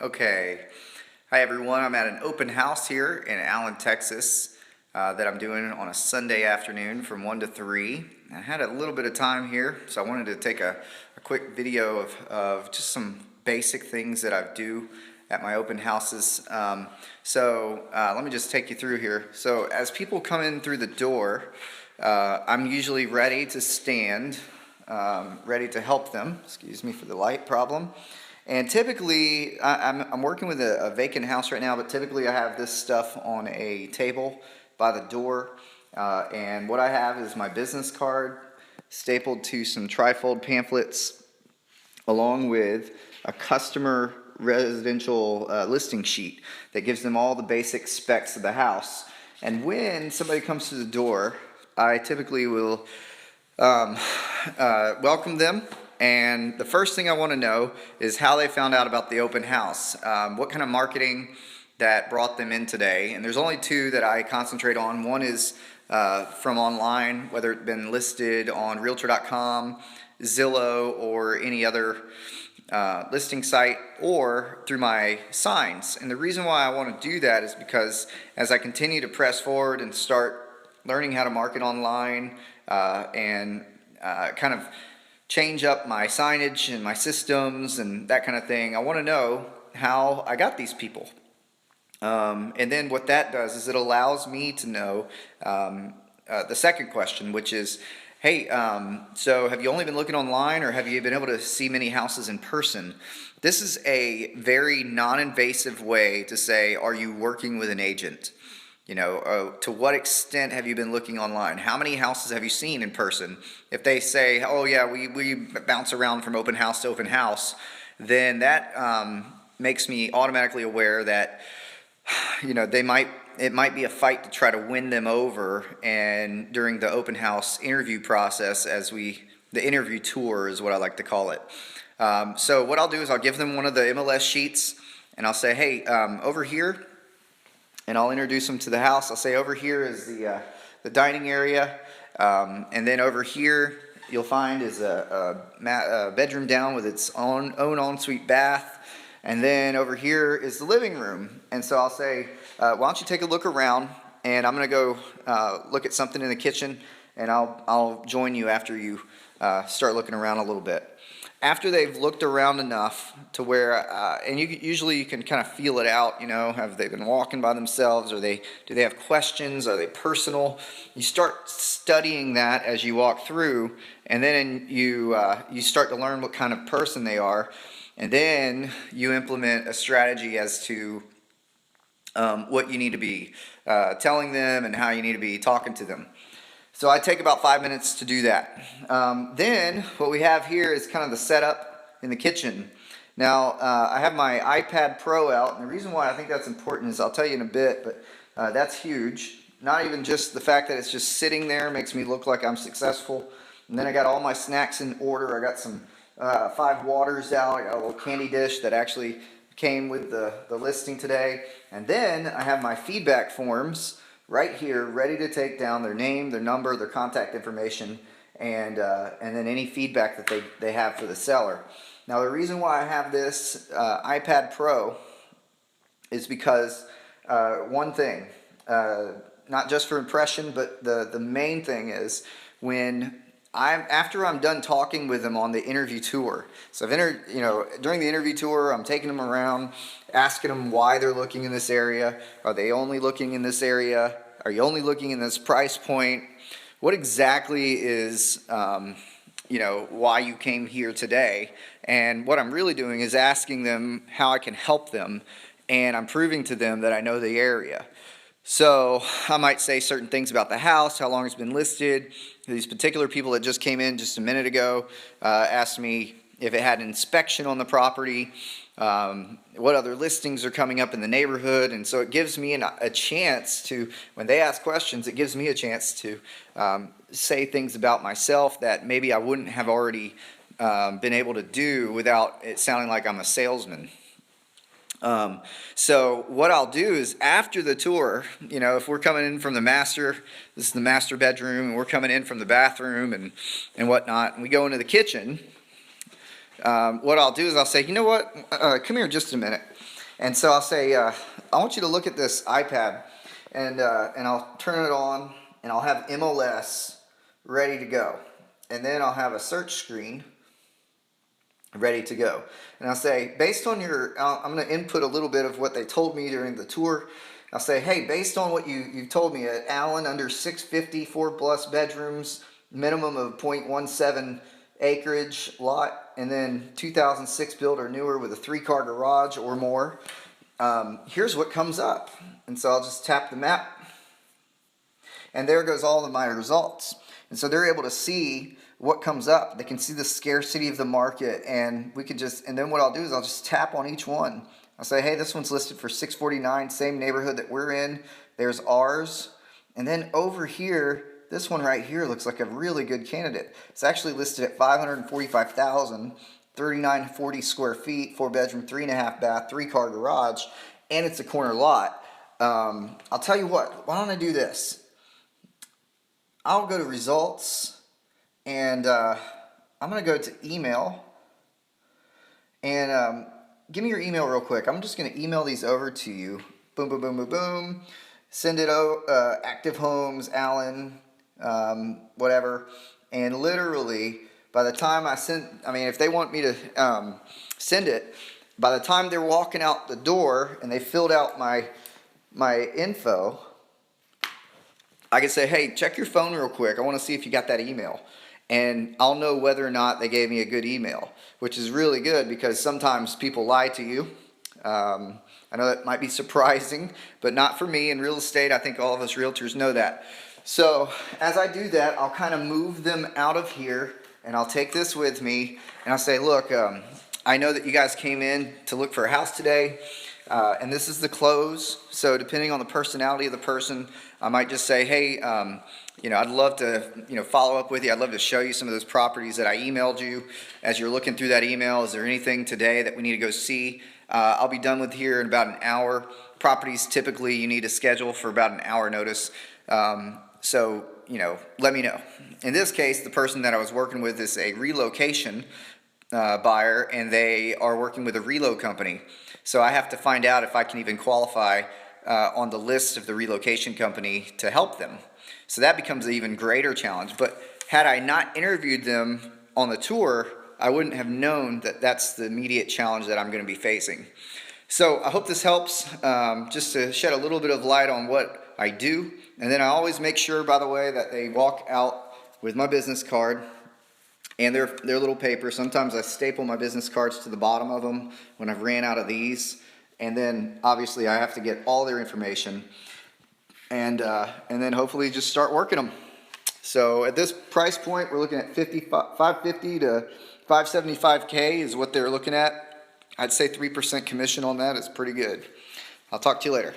Okay. Hi everyone. I'm at an open house here in Allen, Texas that I'm doing on a Sunday afternoon from 1 to 3. I had a little bit of time here, so I wanted to take a quick video of just some basic things that I do at my open houses. Let me just take you through here. So as people come in through the door, I'm usually ready to stand, ready to help them. Excuse me for the light problem. And typically, I'm working with a vacant house right now, but typically I have this stuff on a table by the door. And what I have is my business card stapled to some trifold pamphlets, along with a customer residential listing sheet that gives them all the basic specs of the house. And when somebody comes to the door, I typically will welcome them. And the first thing I want to know is how they found out about the open house. What kind of marketing that brought them in today. And there's only two that I concentrate on. One is from online, whether it's been listed on Realtor.com, Zillow, or any other listing site, or through my signs. And the reason why I want to do that is because as I continue to press forward and start learning how to market online and kind of change up my signage and my systems and that kind of thing, I want to know how I got these people. And then what that does is it allows me to know the second question, which is, hey, so have you only been looking online, or have you been able to see many houses in person? This is a very non-invasive way to say, are you working with an agent? You know, to what extent have you been looking online? How many houses have you seen in person? If they say, oh yeah, we bounce around from open house to open house, then that makes me automatically aware that, you know, it might be a fight to try to win them over. And during the open house interview process, the interview tour is what I like to call it. So what I'll do is I'll give them one of the MLS sheets, and I'll say, hey, over here, and I'll introduce them to the house. I'll say over here is the dining area, and then over here you'll find is a bedroom down with its own ensuite bath, and then over here is the living room. And so I'll say, why don't you take a look around, and I'm going to go look at something in the kitchen, and I'll join you after you start looking around a little bit. After they've looked around enough to where, and usually you can kind of feel it out, you know, have they been walking by themselves, or do they have questions, are they personal? You start studying that as you walk through, and then you start to learn what kind of person they are, and then you implement a strategy as to what you need to be telling them and how you need to be talking to them. So I take about 5 minutes to do that. Then what we have here is kind of the setup in the kitchen. Now I have my iPad Pro out, and the reason why I think that's important is I'll tell you in a bit, but that's huge. Not even just the fact that it's just sitting there makes me look like I'm successful. And then I got all my snacks in order. I got some 5 waters out. I got a little candy dish that actually came with the listing today. And then I have my feedback forms right here, ready to take down their name, their number, their contact information, and then any feedback that they have for the seller. Now the reason why I have this iPad Pro is because one thing, not just for impression, but the main thing is after I'm done talking with them on the interview tour. So during the interview tour, I'm taking them around, asking them why they're looking in this area. Are they only looking in this area? Are you only looking in this price point? What exactly is, why you came here today? And what I'm really doing is asking them how I can help them, and I'm proving to them that I know the area. So I might say certain things about the house, how long it's been listed. These particular people that just came in just a minute ago asked me if it had an inspection on the property, what other listings are coming up in the neighborhood. And so it gives me a chance to, when they ask questions, it gives me a chance to say things about myself that maybe I wouldn't have already been able to do without it sounding like I'm a salesman. So what I'll do is after the tour, if we're coming in from this is the master bedroom, and we're coming in from the bathroom and whatnot, and we go into the kitchen, what I'll do is I'll say, you know what, come here just a minute. And so I'll say, I want you to look at this iPad, and I'll turn it on, and I'll have MLS ready to go. And then I'll have a search screen ready to go. And I'll say, based on I'm going to input a little bit of what they told me during the tour. I'll say, hey, based on what you told me at Allen, under 650, 4+ bedrooms, minimum of 0.17 acreage lot, and then 2006 build or newer with a 3-car garage or more. Here's what comes up. And so I'll just tap the map, and there goes all of my results. And so they're able to see what comes up. They can see the scarcity of the market, and then what I'll do is I'll just tap on each one. I'll say, hey, this one's listed for $649, same neighborhood that we're in. There's ours. And then over here, this one right here looks like a really good candidate. It's actually listed at $545,000, 3940 square feet, 4-bedroom, 3.5 bath, 3-car garage, and it's a corner lot. I'll tell you what, why don't I do this? I'll go to results, and I'm going to go to email, and give me your email real quick. I'm just going to email these over to you. Boom, boom, boom, boom, boom. Send it out, Active Homes, Allen, whatever. And literally, by the time if they want me to send it, by the time they're walking out the door and they filled out my info, I can say, hey, check your phone real quick. I want to see if you got that email. And I'll know whether or not they gave me a good email, which is really good because sometimes people lie to you. I know that might be surprising, but not for me in real estate. I think all of us realtors know that. So as I do that, I'll kind of move them out of here, and I'll take this with me, and I'll say, look, I know that you guys came in to look for a house today, and this is the close. So depending on the personality of the person, I might just say, hey, I'd love to, follow up with you. I'd love to show you some of those properties that I emailed you. As you're looking through that email, is there anything today that we need to go see? I'll be done with here in about an hour. Properties, typically, you need to schedule for about an hour notice. So, let me know. In this case, the person that I was working with is a relocation buyer, and they are working with a reload company. So I have to find out if I can even qualify on the list of the relocation company to help them. So that becomes an even greater challenge. But had I not interviewed them on the tour, I wouldn't have known that that's the immediate challenge that I'm going to be facing. So I hope this helps, just to shed a little bit of light on what I do. And then I always make sure, by the way, that they walk out with my business card and their little paper. Sometimes I staple my business cards to the bottom of them when I've ran out of these. And then obviously I have to get all their information, and then hopefully just start working them. So at this price point, we're looking at $550 to $575K is what they're looking at. I'd say 3% commission on that is pretty good. I'll talk to you later.